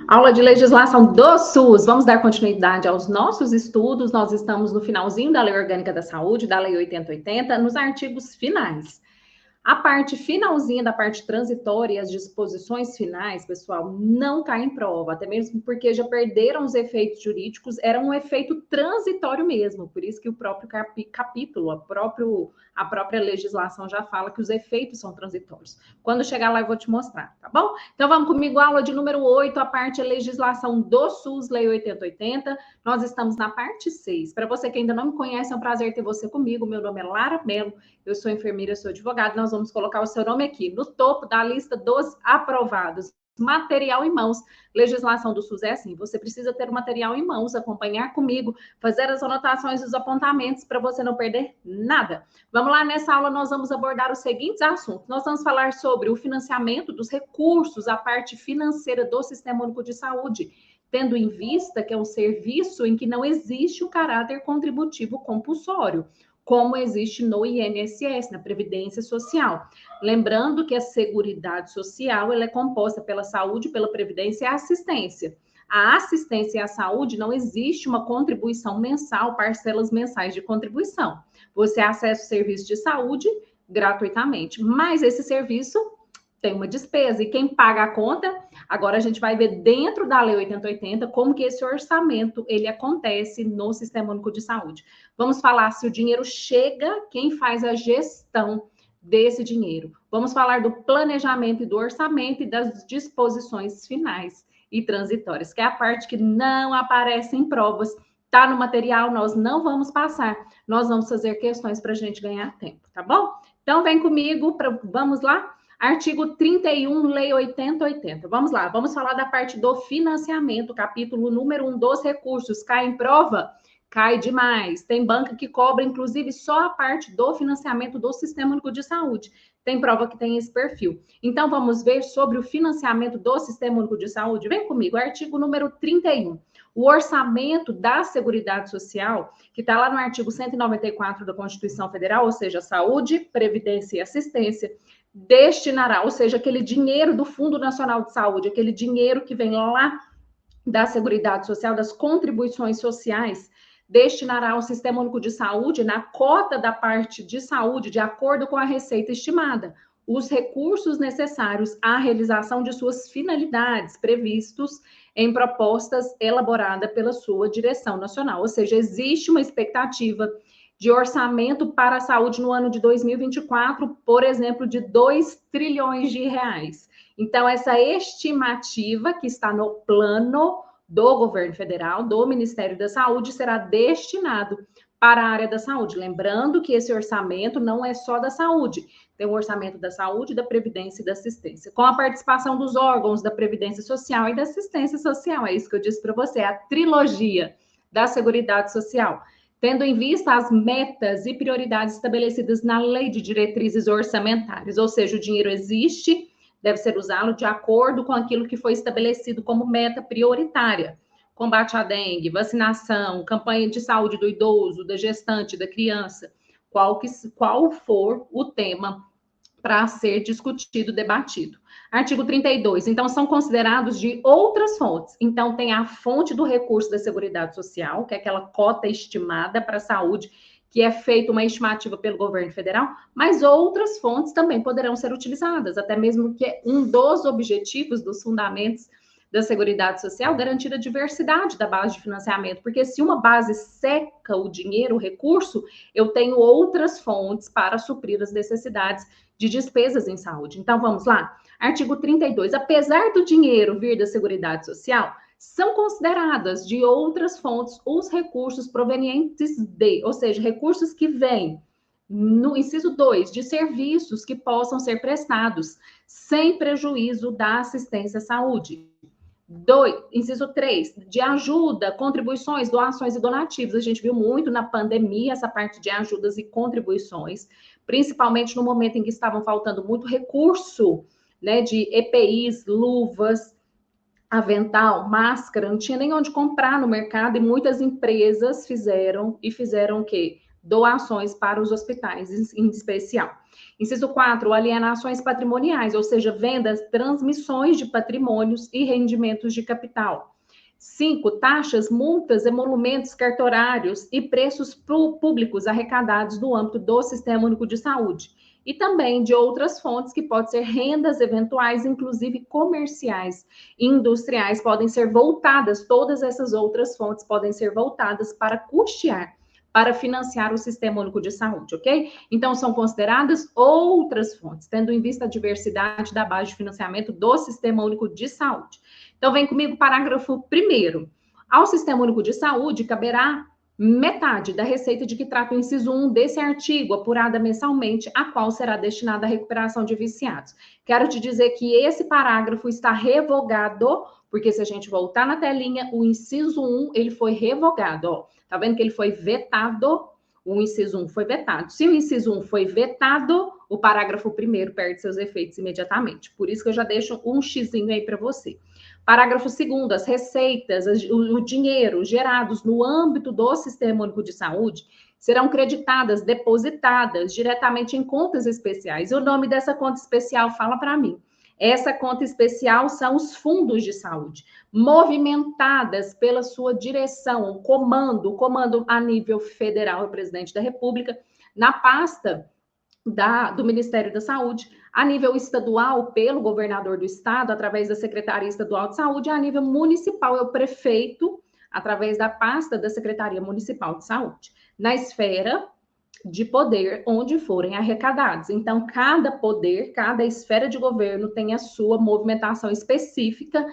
Aula de legislação do SUS. Vamos dar continuidade aos nossos estudos. Nós estamos no finalzinho da Lei Orgânica da Saúde, da Lei 8080, nos artigos finais. A parte finalzinha da parte transitória e as disposições finais, pessoal, não cai em prova, até mesmo porque já perderam os efeitos jurídicos, era um efeito transitório mesmo, por isso que o próprio capítulo, a própria legislação já fala que os efeitos são transitórios. Quando chegar lá eu vou te mostrar, tá bom? Então vamos comigo, aula de número 8, a parte legislação do SUS, Lei 8080. Nós estamos na parte 6. Para você que ainda não me conhece, é um prazer ter você comigo. Meu nome é Lara Mello, eu sou enfermeira, sou advogada. Nós vamos colocar o seu nome aqui no topo da lista dos aprovados. Material em mãos. Legislação do SUS é assim, você precisa ter o material em mãos, acompanhar comigo, fazer as anotações e os apontamentos para você não perder nada. Vamos lá, nessa aula nós vamos abordar os seguintes assuntos. Nós vamos falar sobre o financiamento dos recursos, a parte financeira do Sistema Único de Saúde, tendo em vista que é um serviço em que não existe o caráter contributivo compulsório, como existe no INSS, na Previdência Social. Lembrando que a Seguridade Social ela é composta pela saúde, pela previdência e a assistência. A assistência e a saúde não existe uma contribuição mensal, parcelas mensais de contribuição. Você acessa o serviço de saúde gratuitamente, mas esse serviço tem uma despesa, e quem paga a conta, agora a gente vai ver dentro da Lei 8080 como que esse orçamento ele acontece no Sistema Único de Saúde. Vamos falar se o dinheiro chega, quem faz a gestão desse dinheiro. Vamos falar do planejamento e do orçamento e das disposições finais e transitórias, que é a parte que não aparece em provas. Tá no material, nós não vamos passar. Nós vamos fazer questões para a gente ganhar tempo, tá bom? Então vem comigo, vamos lá? Artigo 31, Lei 8080. Vamos lá, vamos falar da parte do financiamento, capítulo número 1 dos recursos. Cai em prova? Cai demais. Tem banca que cobra, inclusive, só a parte do financiamento do Sistema Único de Saúde. Tem prova que tem esse perfil. Então, vamos ver sobre o financiamento do Sistema Único de Saúde. Vem comigo, artigo número 31. O orçamento da Seguridade Social, que está lá no artigo 194 da Constituição Federal, ou seja, saúde, previdência e assistência, destinará, ou seja, aquele dinheiro do Fundo Nacional de Saúde, aquele dinheiro que vem lá da Seguridade Social, das contribuições sociais, destinará ao Sistema Único de Saúde, na cota da parte de saúde, de acordo com a receita estimada, os recursos necessários à realização de suas finalidades previstos em propostas elaboradas pela sua direção nacional. Ou seja, existe uma expectativa de orçamento para a saúde no ano de 2024, por exemplo, de 2 trilhões de reais. Então, essa estimativa que está no plano do governo federal, do Ministério da Saúde, será destinado para a área da saúde. Lembrando que esse orçamento não é só da saúde, tem o orçamento da saúde, da previdência e da assistência, com a participação dos órgãos da previdência social e da assistência social. É isso que eu disse para você, a trilogia da Seguridade Social, tendo em vista as metas e prioridades estabelecidas na Lei de Diretrizes Orçamentárias, ou seja, o dinheiro existe, deve ser usado de acordo com aquilo que foi estabelecido como meta prioritária. Combate à dengue, vacinação, campanha de saúde do idoso, da gestante, da criança, qual for o tema para ser discutido, debatido. Artigo 32. Então, são considerados de outras fontes. Então, tem a fonte do recurso da Seguridade Social, que é aquela cota estimada para a saúde, que é feita uma estimativa pelo governo federal, mas outras fontes também poderão ser utilizadas, até mesmo que um dos objetivos, dos fundamentos da Seguridade Social, garantir a diversidade da base de financiamento, porque se uma base seca o dinheiro, o recurso, eu tenho outras fontes para suprir as necessidades de despesas em saúde. Então, vamos lá? Artigo 32. Apesar do dinheiro vir da Seguridade Social, são consideradas de outras fontes os recursos provenientes de, ou seja, recursos que vêm, no inciso 2, de serviços que possam ser prestados sem prejuízo da assistência à saúde. 2, inciso 3, de ajuda, contribuições, doações e donativos. A gente viu muito na pandemia essa parte de ajudas e contribuições, principalmente no momento em que estavam faltando muito recurso, né, de EPIs, luvas, avental, máscara, não tinha nem onde comprar no mercado, e muitas empresas fizeram o quê? Doações para os hospitais, em especial. Inciso 4, alienações patrimoniais, ou seja, vendas, transmissões de patrimônios e rendimentos de capital. 5, taxas, multas, emolumentos cartorários e preços públicos arrecadados no âmbito do Sistema Único de Saúde. E também de outras fontes, que podem ser rendas eventuais, inclusive comerciais e industriais, podem ser voltadas, todas essas outras fontes podem ser voltadas para custear, para financiar o Sistema Único de Saúde, ok? Então, são consideradas outras fontes, tendo em vista a diversidade da base de financiamento do Sistema Único de Saúde. Então, vem comigo, parágrafo 1º. Ao Sistema Único de Saúde, caberá metade da receita de que trata o inciso 1 desse artigo, apurada mensalmente, a qual será destinada à recuperação de viciados. Quero te dizer que esse parágrafo está revogado, porque se a gente voltar na telinha, o inciso 1, ele foi revogado, ó. Tá vendo que ele foi vetado? O inciso 1 foi vetado. Se o inciso 1 foi vetado, o parágrafo 1º perde seus efeitos imediatamente. Por isso que eu já deixo um xizinho aí para você. Parágrafo 2º, as receitas, o dinheiro gerados no âmbito do Sistema Único de Saúde serão creditadas, depositadas diretamente em contas especiais. E o nome dessa conta especial, fala para mim. Essa conta especial são os fundos de saúde, movimentadas pela sua direção, o comando a nível federal, o presidente da República, na pasta do Ministério da Saúde, a nível estadual, pelo governador do estado, através da Secretaria Estadual de Saúde, e a nível municipal, é o prefeito, através da pasta da Secretaria Municipal de Saúde, na esfera de poder onde forem arrecadados. Então, cada poder, cada esfera de governo tem a sua movimentação específica,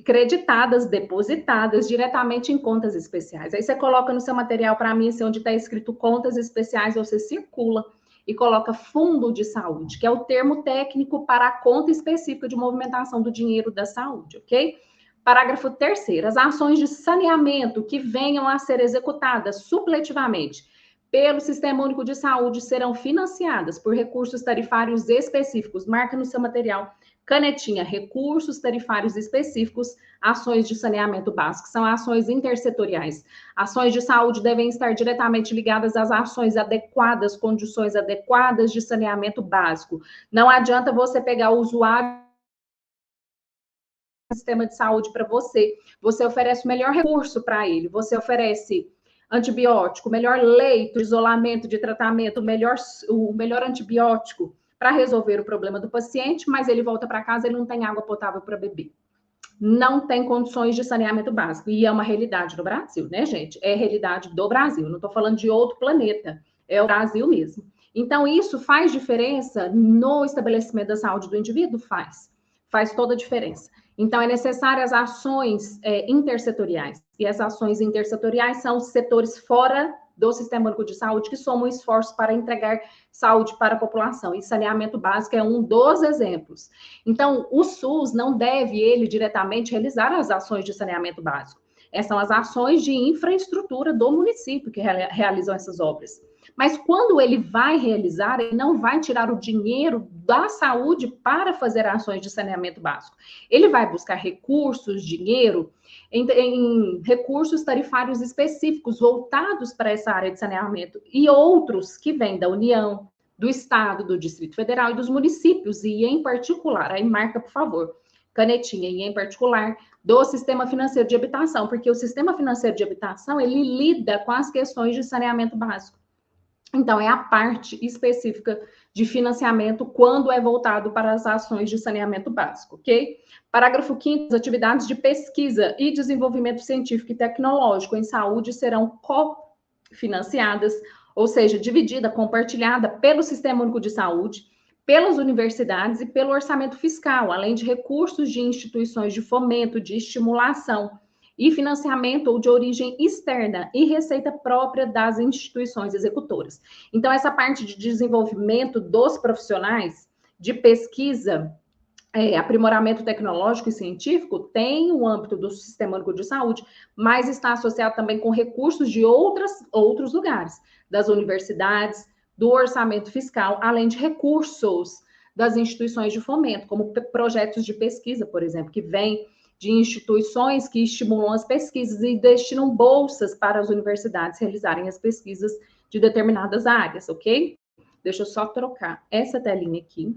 creditadas, depositadas diretamente em contas especiais. Aí você coloca no seu material para mim, assim, onde está escrito contas especiais, você circula e coloca fundo de saúde, que é o termo técnico para a conta específica de movimentação do dinheiro da saúde, ok? Parágrafo 3º, as ações de saneamento que venham a ser executadas supletivamente pelo Sistema Único de Saúde serão financiadas por recursos tarifários específicos. Marca no seu material, canetinha, recursos tarifários específicos, ações de saneamento básico, são ações intersetoriais. Ações de saúde devem estar diretamente ligadas às ações adequadas, condições adequadas de saneamento básico. Não adianta você pegar o usuário do sistema de saúde para você. Você oferece o melhor recurso para ele, você oferece antibiótico, melhor leito, isolamento de tratamento, o melhor antibiótico para resolver o problema do paciente, mas ele volta para casa e não tem água potável para beber. Não tem condições de saneamento básico. E é uma realidade do Brasil, né, gente? É realidade do Brasil. Não estou falando de outro planeta. É o Brasil mesmo. Então, isso faz diferença no estabelecimento da saúde do indivíduo? Faz. Faz toda a diferença. Então, é necessário as ações intersetoriais. E as ações intersetoriais são os setores fora do Sistema Único de Saúde que somam esforços para entregar saúde para a população. E saneamento básico é um dos exemplos. Então, o SUS não deve, ele, diretamente realizar as ações de saneamento básico. Essas são as ações de infraestrutura do município que realizam essas obras. Mas quando ele vai realizar, ele não vai tirar o dinheiro da saúde para fazer ações de saneamento básico. Ele vai buscar recursos, dinheiro, em recursos tarifários específicos voltados para essa área de saneamento e outros que vêm da União, do Estado, do Distrito Federal e dos municípios, e em particular, aí marca, por favor, canetinha, e em particular, do Sistema Financeiro de Habitação, porque o Sistema Financeiro de Habitação, ele lida com as questões de saneamento básico. Então, é a parte específica de financiamento quando é voltado para as ações de saneamento básico, ok? Parágrafo 5º, as atividades de pesquisa e desenvolvimento científico e tecnológico em saúde serão cofinanciadas, ou seja, dividida, compartilhada pelo Sistema Único de Saúde, pelas universidades e pelo orçamento fiscal, além de recursos de instituições de fomento, de estimulação e financiamento ou de origem externa e receita própria das instituições executoras. Então, essa parte de desenvolvimento dos profissionais, de pesquisa, aprimoramento tecnológico e científico, tem o âmbito do Sistema Único de Saúde, mas está associado também com recursos de outros lugares, das universidades, do orçamento fiscal, além de recursos das instituições de fomento, como projetos de pesquisa, por exemplo, que vêm de instituições que estimulam as pesquisas e destinam bolsas para as universidades realizarem as pesquisas de determinadas áreas, ok? Deixa eu só trocar essa telinha aqui.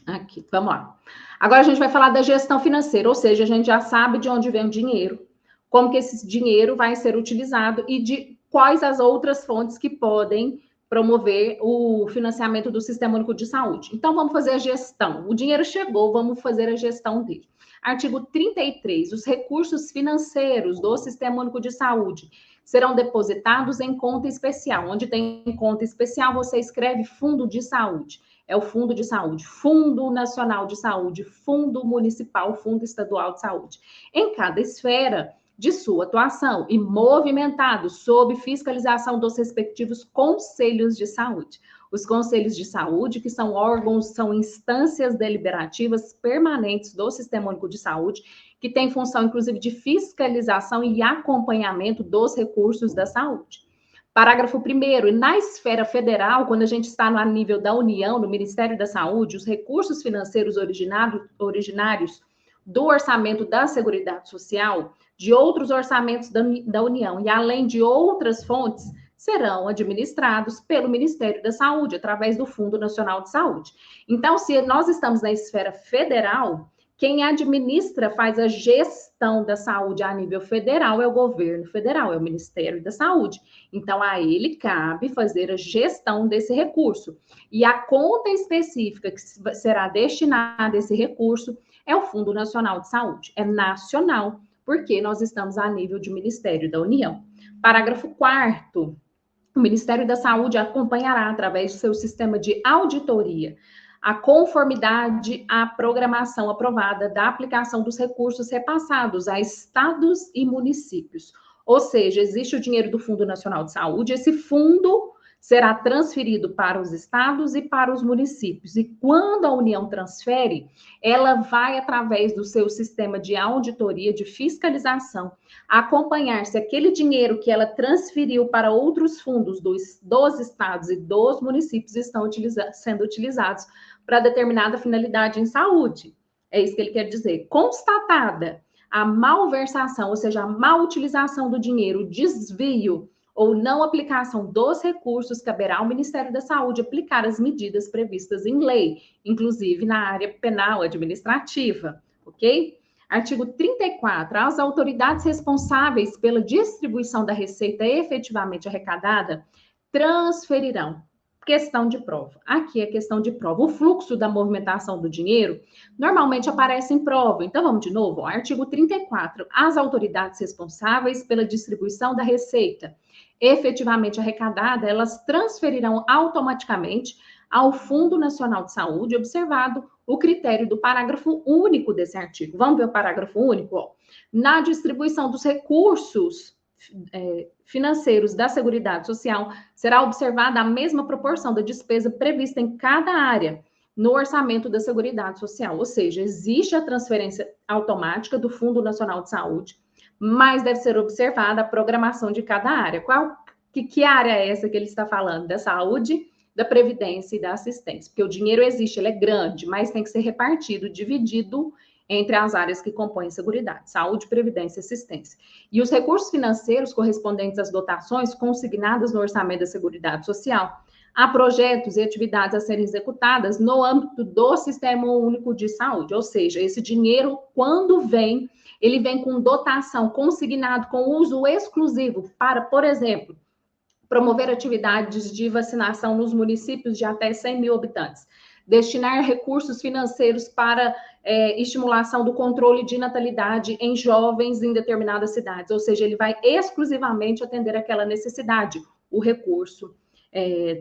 Aqui, vamos lá. Agora a gente vai falar da gestão financeira, ou seja, a gente já sabe de onde vem o dinheiro, como que esse dinheiro vai ser utilizado e de quais as outras fontes que podem promover o financiamento do Sistema Único de Saúde. Então, vamos fazer a gestão. O dinheiro chegou, vamos fazer a gestão dele. Artigo 33. Os recursos financeiros do Sistema Único de Saúde serão depositados em conta especial. Onde tem conta especial, você escreve Fundo de Saúde. É o Fundo de Saúde, Fundo Nacional de Saúde, Fundo Municipal, Fundo Estadual de Saúde. Em cada esfera de sua atuação e movimentado sob fiscalização dos respectivos conselhos de saúde. Os conselhos de saúde, que são órgãos, são instâncias deliberativas permanentes do Sistema Único de Saúde, que tem função, inclusive, de fiscalização e acompanhamento dos recursos da saúde. Parágrafo 1º, na esfera federal, quando a gente está no nível da União, no Ministério da Saúde, os recursos financeiros originários do orçamento da Seguridade Social, de outros orçamentos da União e além de outras fontes, serão administrados pelo Ministério da Saúde, através do Fundo Nacional de Saúde. Então, se nós estamos na esfera federal, quem administra, faz a gestão da saúde a nível federal é o governo federal, é o Ministério da Saúde. Então, a ele cabe fazer a gestão desse recurso. E a conta específica que será destinada a esse recurso é o Fundo Nacional de Saúde. É nacional, porque nós estamos a nível de Ministério da União. Parágrafo 4º. O Ministério da Saúde acompanhará, através do seu sistema de auditoria, a conformidade à programação aprovada da aplicação dos recursos repassados a estados e municípios. Ou seja, existe o dinheiro do Fundo Nacional de Saúde, esse fundo será transferido para os estados e para os municípios. E quando a União transfere, ela vai, através do seu sistema de auditoria, de fiscalização, acompanhar se aquele dinheiro que ela transferiu para outros fundos dos estados e dos municípios estão sendo utilizados para determinada finalidade em saúde. É isso que ele quer dizer. Constatada a malversação, ou seja, a mal utilização do dinheiro, o desvio ou não aplicação dos recursos, caberá ao Ministério da Saúde aplicar as medidas previstas em lei, inclusive na área penal administrativa, ok? Artigo 34. As autoridades responsáveis pela distribuição da receita efetivamente arrecadada transferirão. Questão de prova. Aqui é questão de prova. O fluxo da movimentação do dinheiro normalmente aparece em prova. Então, vamos de novo. Artigo 34. As autoridades responsáveis pela distribuição da receita efetivamente arrecadada, elas transferirão automaticamente ao Fundo Nacional de Saúde, observado o critério do parágrafo único desse artigo. Vamos ver o parágrafo único? Na distribuição dos recursos financeiros da Seguridade Social, será observada a mesma proporção da despesa prevista em cada área no orçamento da Seguridade Social. Ou seja, existe a transferência automática do Fundo Nacional de Saúde, mas deve ser observada a programação de cada área. Que área é essa que ele está falando? Da saúde, da previdência e da assistência. Porque o dinheiro existe, ele é grande, mas tem que ser repartido, dividido entre as áreas que compõem a Seguridade, saúde, previdência e assistência. E os recursos financeiros correspondentes às dotações consignadas no orçamento da Seguridade Social, há projetos e atividades a serem executadas no âmbito do Sistema Único de Saúde, ou seja, esse dinheiro, quando vem, ele vem com dotação consignado com uso exclusivo para, por exemplo, promover atividades de vacinação nos municípios de até 100 mil habitantes, destinar recursos financeiros para estimulação do controle de natalidade em jovens em determinadas cidades, ou seja, ele vai exclusivamente atender aquela necessidade, o recurso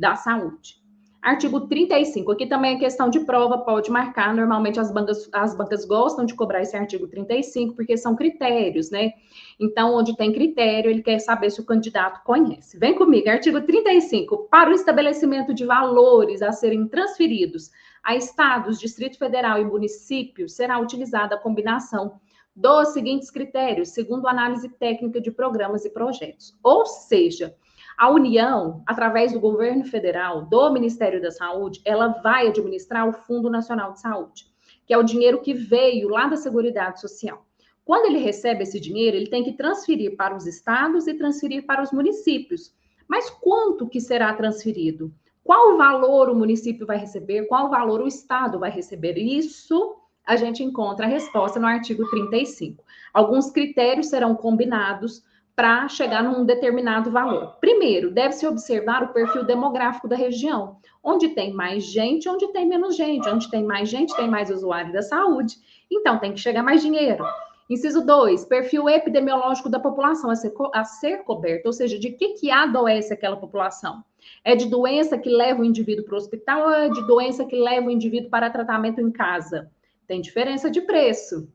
da saúde. Artigo 35, aqui também é questão de prova, pode marcar, normalmente as bancas gostam de cobrar esse artigo 35, porque são critérios, né? Então, onde tem critério, ele quer saber se o candidato conhece. Vem comigo, artigo 35, para o estabelecimento de valores a serem transferidos a estados, Distrito Federal e municípios, será utilizada a combinação dos seguintes critérios, segundo análise técnica de programas e projetos. Ou seja, a União, através do governo federal, do Ministério da Saúde, ela vai administrar o Fundo Nacional de Saúde, que é o dinheiro que veio lá da Seguridade Social. Quando ele recebe esse dinheiro, ele tem que transferir para os estados e transferir para os municípios. Mas quanto que será transferido? Qual valor o município vai receber? Qual valor o Estado vai receber? Isso a gente encontra a resposta no artigo 35. Alguns critérios serão combinados para chegar num determinado valor. Primeiro, deve-se observar o perfil demográfico da região, onde tem mais gente, onde tem menos gente, onde tem mais gente, tem mais usuário da saúde, então tem que chegar mais dinheiro. Inciso 2, perfil epidemiológico da população a ser coberto, ou seja, de que adoece aquela população? É de doença que leva o indivíduo para o hospital ou é de doença que leva o indivíduo para tratamento em casa? Tem diferença de preço.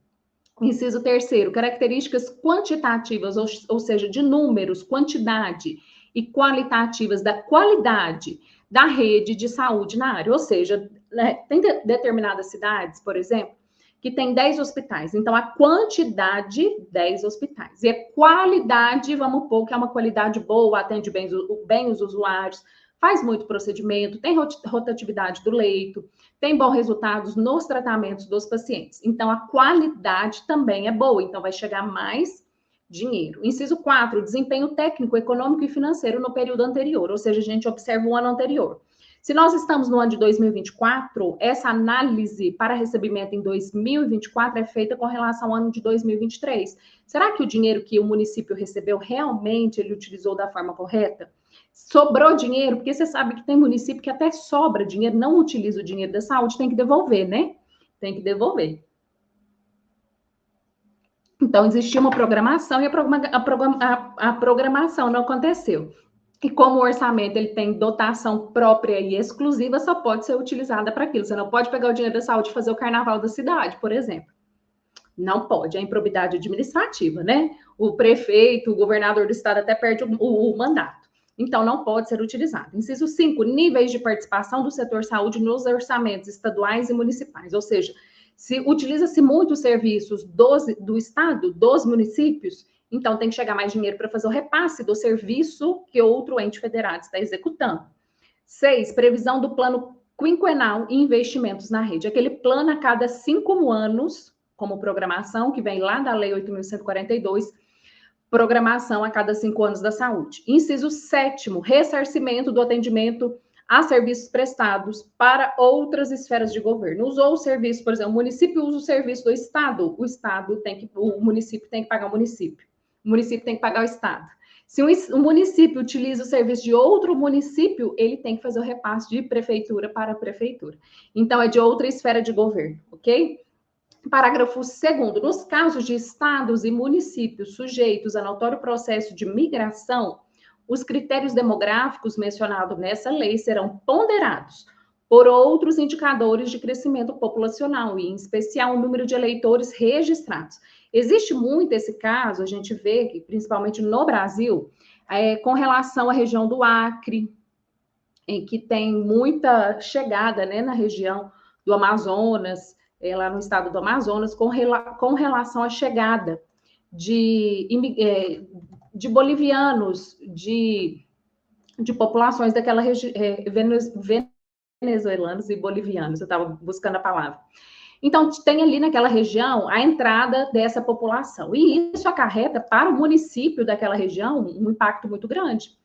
Inciso 3º, características quantitativas, ou seja, de números, quantidade e qualitativas da qualidade da rede de saúde na área. Ou seja, tem determinadas cidades, por exemplo, que tem 10 hospitais. Então, a quantidade, 10 hospitais. E a qualidade, vamos pôr que é uma qualidade boa, atende bem os usuários, faz muito procedimento, tem rotatividade do leito, tem bons resultados nos tratamentos dos pacientes. Então, a qualidade também é boa, então vai chegar mais dinheiro. Inciso 4, desempenho técnico, econômico e financeiro no período anterior, ou seja, a gente observa o ano anterior. Se nós estamos no ano de 2024, essa análise para recebimento em 2024 é feita com relação ao ano de 2023. Será que o dinheiro que o município recebeu realmente ele utilizou da forma correta? Sobrou dinheiro? Porque você sabe que tem município que até sobra dinheiro, não utiliza o dinheiro da saúde, tem que devolver, né? Tem que devolver. Então, existia uma programação e a programação não aconteceu. E como o orçamento ele tem dotação própria e exclusiva, só pode ser utilizada para aquilo. Você não pode pegar o dinheiro da saúde e fazer o carnaval da cidade, por exemplo. Não pode, é improbidade administrativa, né? O prefeito, o governador do estado até perde o mandato. Então, não pode ser utilizado. Inciso 5, níveis de participação do setor saúde nos orçamentos estaduais e municipais. Ou seja, se utiliza-se muito os serviços do estado, dos municípios, então tem que chegar mais dinheiro para fazer o repasse do serviço que outro ente federado está executando. 6, previsão do plano quinquenal e investimentos na rede. Aquele plano a cada 5 anos, como programação, que vem lá da Lei 8.142, programação a cada 5 anos da saúde. Inciso 7º, ressarcimento do atendimento a serviços prestados para outras esferas de governo. Usou o serviço, por exemplo, o município usa o serviço do Estado, o município tem que pagar o município tem que pagar o Estado. Se o município utiliza o serviço de outro município, ele tem que fazer o repasse de prefeitura para prefeitura. Então, é de outra esfera de governo, ok? Parágrafo 2º. Nos casos de estados e municípios sujeitos a notório processo de migração, os critérios demográficos mencionados nessa lei serão ponderados por outros indicadores de crescimento populacional, e em especial o número de eleitores registrados. Existe muito esse caso, a gente vê que, principalmente no Brasil, com relação à região do Acre, em que tem muita chegada, né, na região do Amazonas, lá no estado do Amazonas, com relação à chegada de bolivianos, de populações daquela região, venezuelanos e bolivianos, eu estava buscando a palavra. Então, tem ali naquela região a entrada dessa população. E isso acarreta para o município daquela região um impacto muito grande.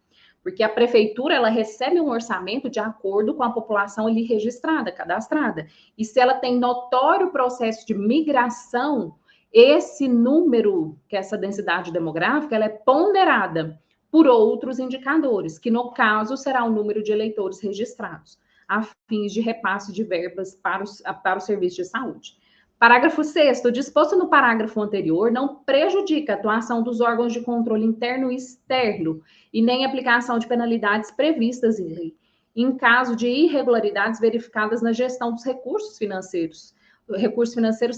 Porque a prefeitura, ela recebe um orçamento de acordo com a população ali registrada, cadastrada. E se ela tem notório processo de migração, esse número, que é essa densidade demográfica, ela é ponderada por outros indicadores, que no caso será o número de eleitores registrados, a fins de repasse de verbas para o serviço de saúde. Parágrafo 6º, disposto no parágrafo anterior, não prejudica a atuação dos órgãos de controle interno e externo e nem a aplicação de penalidades previstas em lei, em caso de irregularidades verificadas na gestão dos recursos financeiros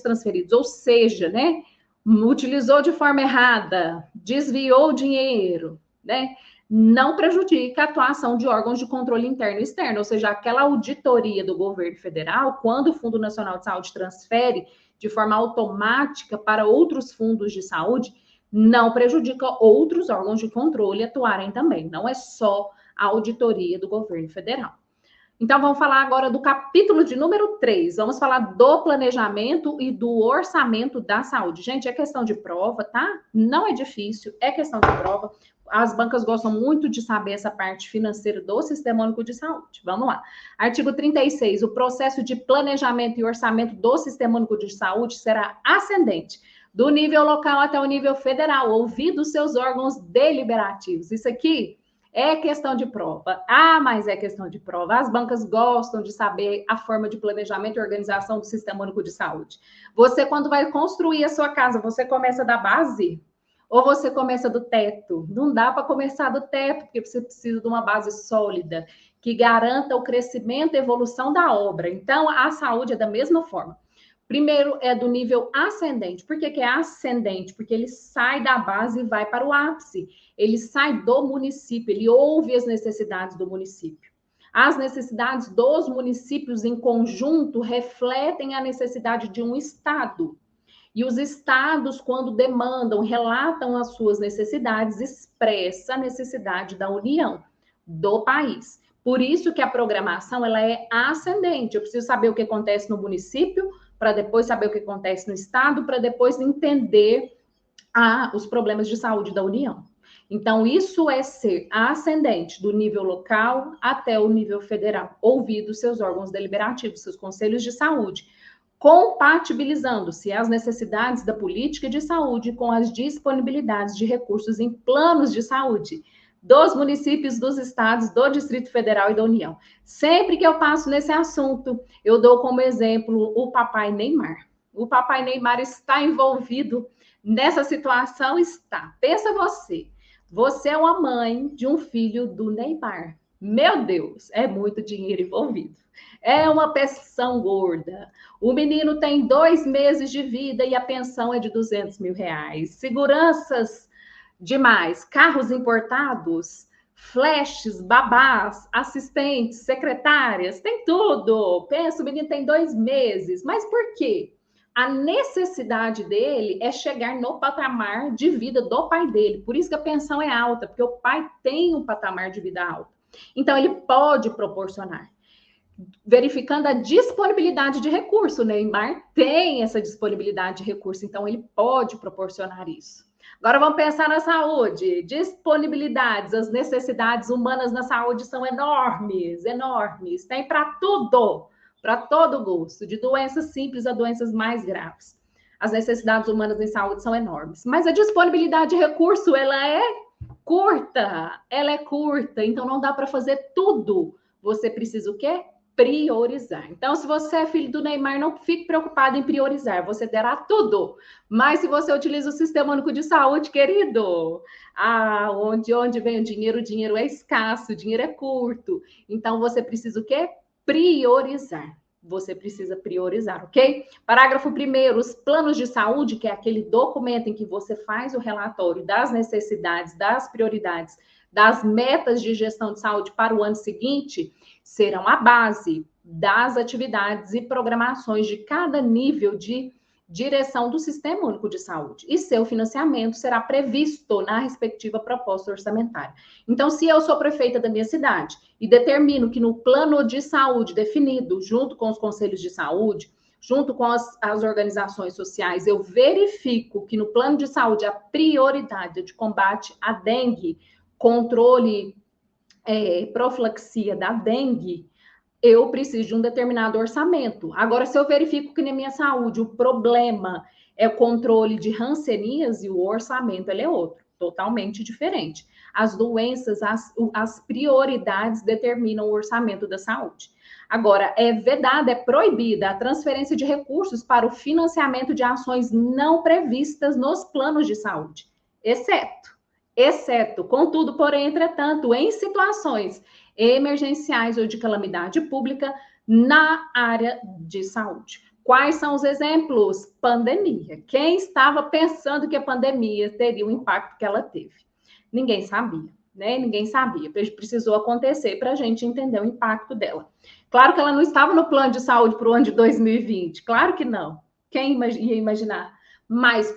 transferidos, ou seja, né, utilizou de forma errada, desviou dinheiro, né, não prejudica a atuação de órgãos de controle interno e externo, ou seja, aquela auditoria do governo federal, quando o Fundo Nacional de Saúde transfere de forma automática para outros fundos de saúde, não prejudica outros órgãos de controle atuarem também, não é só a auditoria do governo federal. Então, vamos falar agora do capítulo de número 3. Vamos falar do planejamento e do orçamento da saúde. Gente, é questão de prova, tá? Não é difícil, é questão de prova. As bancas gostam muito de saber essa parte financeira do Sistema Único de Saúde. Vamos lá. Artigo 36. O processo de planejamento e orçamento do Sistema Único de Saúde será ascendente, do nível local até o nível federal, ouvidos seus órgãos deliberativos. Isso aqui é questão de prova. Ah, mas é questão de prova. As bancas gostam de saber a forma de planejamento e organização do Sistema Único de Saúde. Você, quando vai construir a sua casa, você começa da base ou você começa do teto? Não dá para começar do teto, porque você precisa de uma base sólida que garanta o crescimento e evolução da obra. Então, a saúde é da mesma forma. Primeiro é do nível ascendente. Por que é ascendente? Porque ele sai da base e vai para o ápice. Ele sai do município, ele ouve as necessidades do município. As necessidades dos municípios em conjunto refletem a necessidade de um estado. E os estados, quando demandam, relatam as suas necessidades, expressa a necessidade da União, do país. Por isso que a programação ela é ascendente. Eu preciso saber o que acontece no município, para depois saber o que acontece no estado, para depois entender os problemas de saúde da União. Então, isso é ser ascendente do nível local até o nível federal, ouvido seus órgãos deliberativos, seus conselhos de saúde, compatibilizando-se as necessidades da política de saúde com as disponibilidades de recursos em planos de saúde dos municípios, dos estados, do Distrito Federal e da União. Sempre que eu passo nesse assunto, eu dou como exemplo o papai Neymar. O papai Neymar está envolvido nessa situação? Está. Pensa você. Você é uma mãe de um filho do Neymar. Meu Deus, é muito dinheiro envolvido. É uma pensão gorda. O menino tem 2 meses de vida e a pensão é de R$200 mil. Seguranças demais, carros importados, flashes, babás, assistentes, secretárias, tem tudo. Pensa, o menino tem 2 meses. Mas por quê? A necessidade dele é chegar no patamar de vida do pai dele. Por isso que a pensão é alta, porque o pai tem um patamar de vida alto. Então, ele pode proporcionar. Verificando a disponibilidade de recurso, o Neymar tem essa disponibilidade de recurso, então ele pode proporcionar isso. Agora vamos pensar na saúde. Disponibilidades, as necessidades humanas na saúde são enormes, enormes. Tem para tudo, para todo gosto, de doenças simples a doenças mais graves. As necessidades humanas em saúde são enormes. Mas a disponibilidade de recurso, ela é curta, então não dá para fazer tudo. Você precisa o quê? Priorizar. Então, se você é filho do Neymar, não fique preocupado em priorizar, você terá tudo. Mas se você utiliza o Sistema Único de Saúde, querido, onde vem o dinheiro é escasso, o dinheiro é curto. Então, você precisa o quê? Priorizar. Você precisa priorizar, ok? Parágrafo 1º, os planos de saúde, que é aquele documento em que você faz o relatório das necessidades, das prioridades, das metas de gestão de saúde para o ano seguinte, serão a base das atividades e programações de cada nível de direção do Sistema Único de Saúde. E seu financiamento será previsto na respectiva proposta orçamentária. Então, se eu sou prefeita da minha cidade e determino que no plano de saúde definido, junto com os conselhos de saúde, junto com as organizações sociais, eu verifico que no plano de saúde a prioridade de combate à dengue, controle, profilaxia da dengue, eu preciso de um determinado orçamento. Agora, se eu verifico que na minha saúde o problema é o controle de hanseníase, o orçamento ele é outro, totalmente diferente. As doenças, as prioridades determinam o orçamento da saúde. Agora, é vedada, é proibida a transferência de recursos para o financiamento de ações não previstas nos planos de saúde, exceto, contudo, porém, entretanto, em situações emergenciais ou de calamidade pública na área de saúde. Quais são os exemplos? Pandemia. Quem estava pensando que a pandemia teria o impacto que ela teve? Ninguém sabia, né? Ninguém sabia. Precisou acontecer para a gente entender o impacto dela. Claro que ela não estava no plano de saúde para o ano de 2020. Claro que não. Quem ia imaginar? Mas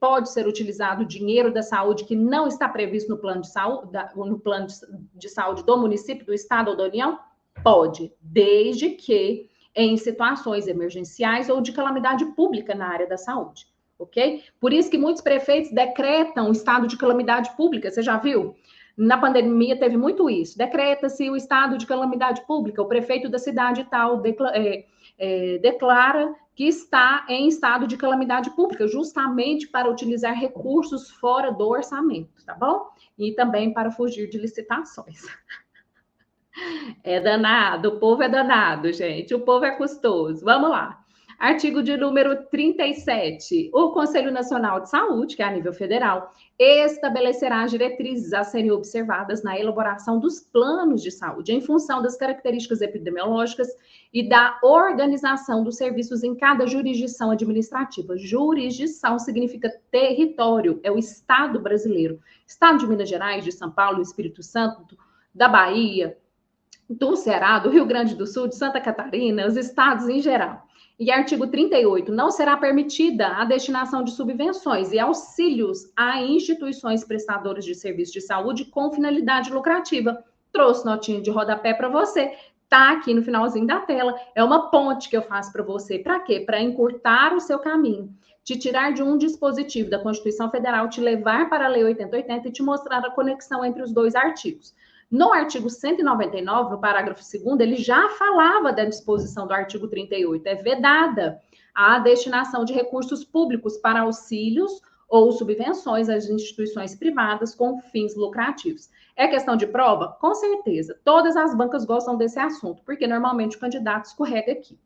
pode ser utilizado o dinheiro da saúde que não está previsto no plano de saúde, no plano de saúde do município, do estado ou da União? Pode, desde que em situações emergenciais ou de calamidade pública na área da saúde, ok? Por isso que muitos prefeitos decretam estado de calamidade pública, você já viu? Na pandemia teve muito isso. Decreta-se o estado de calamidade pública, o prefeito da cidade tal declara que está em estado de calamidade pública, justamente para utilizar recursos fora do orçamento, tá bom? E também para fugir de licitações. É danado, o povo é danado, gente. O povo é custoso. Vamos lá. Artigo de número 37. O Conselho Nacional de Saúde, que é a nível federal, estabelecerá as diretrizes a serem observadas na elaboração dos planos de saúde, em função das características epidemiológicas e da organização dos serviços em cada jurisdição administrativa. Jurisdição significa território, é o Estado brasileiro. Estado de Minas Gerais, de São Paulo, Espírito Santo, da Bahia, do Ceará, do Rio Grande do Sul, de Santa Catarina, os estados em geral. E artigo 38, não será permitida a destinação de subvenções e auxílios a instituições prestadoras de serviços de saúde com finalidade lucrativa. Trouxe notinha de rodapé para você. Tá aqui no finalzinho da tela. É uma ponte que eu faço para você. Para quê? Para encurtar o seu caminho. Te tirar de um dispositivo da Constituição Federal, te levar para a Lei 8080 e te mostrar a conexão entre os dois artigos. No artigo 199, no parágrafo 2º, ele já falava da disposição do artigo 38. É vedada a destinação de recursos públicos para auxílios ou subvenções às instituições privadas com fins lucrativos. É questão de prova? Com certeza. Todas as bancas gostam desse assunto, porque normalmente o candidato escorrega aqui.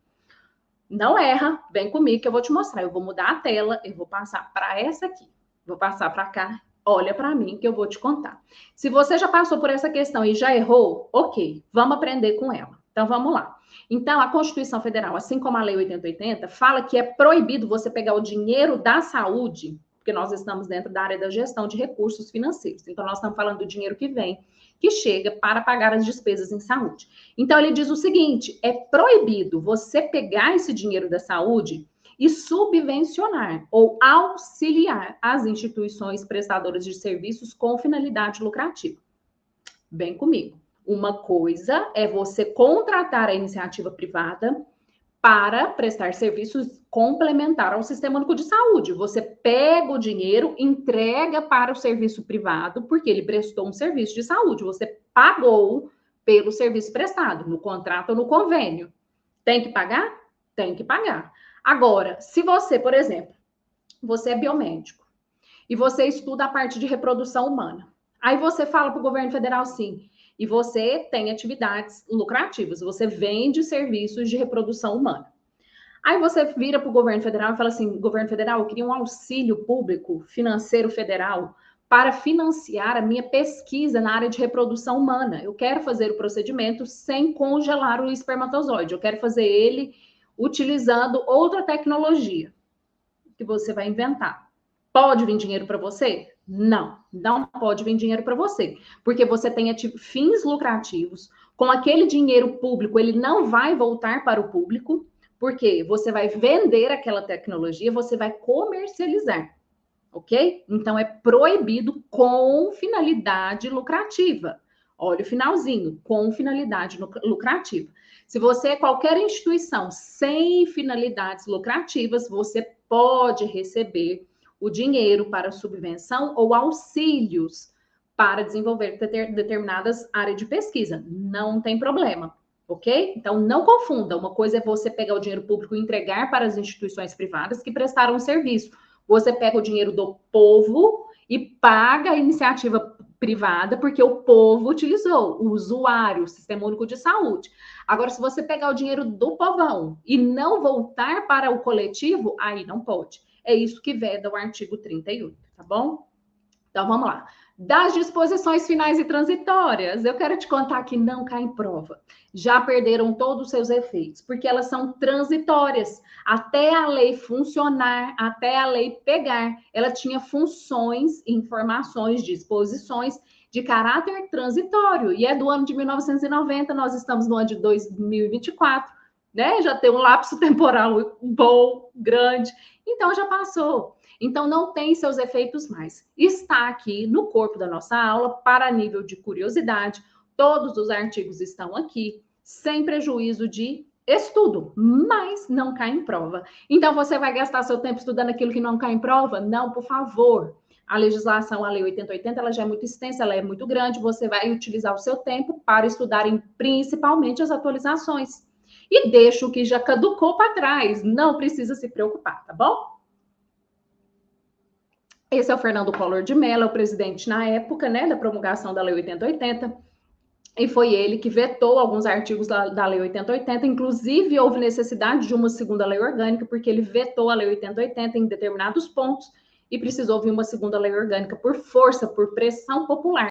Não erra, vem comigo que eu vou te mostrar. Eu vou mudar a tela, eu vou passar para essa aqui. Vou passar para cá. Olha para mim que eu vou te contar. Se você já passou por essa questão e já errou, ok, vamos aprender com ela. Então, vamos lá. Então, a Constituição Federal, assim como a Lei 8080, fala que é proibido você pegar o dinheiro da saúde, porque nós estamos dentro da área da gestão de recursos financeiros. Então, nós estamos falando do dinheiro que vem, que chega para pagar as despesas em saúde. Então, ele diz o seguinte, é proibido você pegar esse dinheiro da saúde e subvencionar ou auxiliar as instituições prestadoras de serviços com finalidade lucrativa. Bem comigo. Uma coisa é você contratar a iniciativa privada para prestar serviços complementar ao Sistema Único de Saúde. Você pega o dinheiro, entrega para o serviço privado, porque ele prestou um serviço de saúde. Você pagou pelo serviço prestado, no contrato ou no convênio. Tem que pagar? Tem que pagar. Agora, se você, por exemplo, você é biomédico e você estuda a parte de reprodução humana, aí você fala para o governo federal assim, e você tem atividades lucrativas, você vende serviços de reprodução humana. Aí você vira para o governo federal e fala assim, governo federal, eu queria um auxílio público financeiro federal para financiar a minha pesquisa na área de reprodução humana. Eu quero fazer o procedimento sem congelar o espermatozoide, eu quero fazer ele utilizando outra tecnologia que você vai inventar. Pode vir dinheiro para você? Não, não pode vir dinheiro para você, porque você tem fins lucrativos. Com aquele dinheiro público, ele não vai voltar para o público, porque você vai vender aquela tecnologia, você vai comercializar, ok? Então, é proibido com finalidade lucrativa. Olha o finalzinho, com finalidade lucrativa. Se você é qualquer instituição sem finalidades lucrativas, você pode receber o dinheiro para subvenção ou auxílios para desenvolver determinadas áreas de pesquisa. Não tem problema, ok? Então, não confunda. Uma coisa é você pegar o dinheiro público e entregar para as instituições privadas que prestaram um serviço. Você pega o dinheiro do povo e paga a iniciativa privada, porque o povo utilizou, o usuário, o Sistema Único de Saúde. Agora, se você pegar o dinheiro do povão e não voltar para o coletivo, aí não pode. É isso que veda o artigo 38, tá bom? Então, vamos lá. Das disposições finais e transitórias, eu quero te contar que não cai em prova. Já perderam todos os seus efeitos, porque elas são transitórias. Até a lei funcionar, até a lei pegar, ela tinha funções, informações, disposições de caráter transitório. E é do ano de 1990, nós estamos no ano de 2024, né? Já tem um lapso temporal bom, grande. Então, já passou. Então, não tem seus efeitos mais. Está aqui no corpo da nossa aula, para nível de curiosidade. Todos os artigos estão aqui. sem prejuízo de estudo, mas não cai em prova. Então, você vai gastar seu tempo estudando aquilo que não cai em prova? Não, por favor. A legislação, a Lei 8080, ela já é muito extensa, ela é muito grande, você vai utilizar o seu tempo para estudar principalmente as atualizações. E deixa o que já caducou para trás, não precisa se preocupar, tá bom? Esse é o Fernando Collor de Mello, é o presidente na época, né, da promulgação da Lei 8080, e foi ele que vetou alguns artigos da Lei 8080, inclusive houve necessidade de uma segunda lei orgânica, porque ele vetou a Lei 8080 em determinados pontos, e precisou vir uma segunda lei orgânica por força, por pressão popular.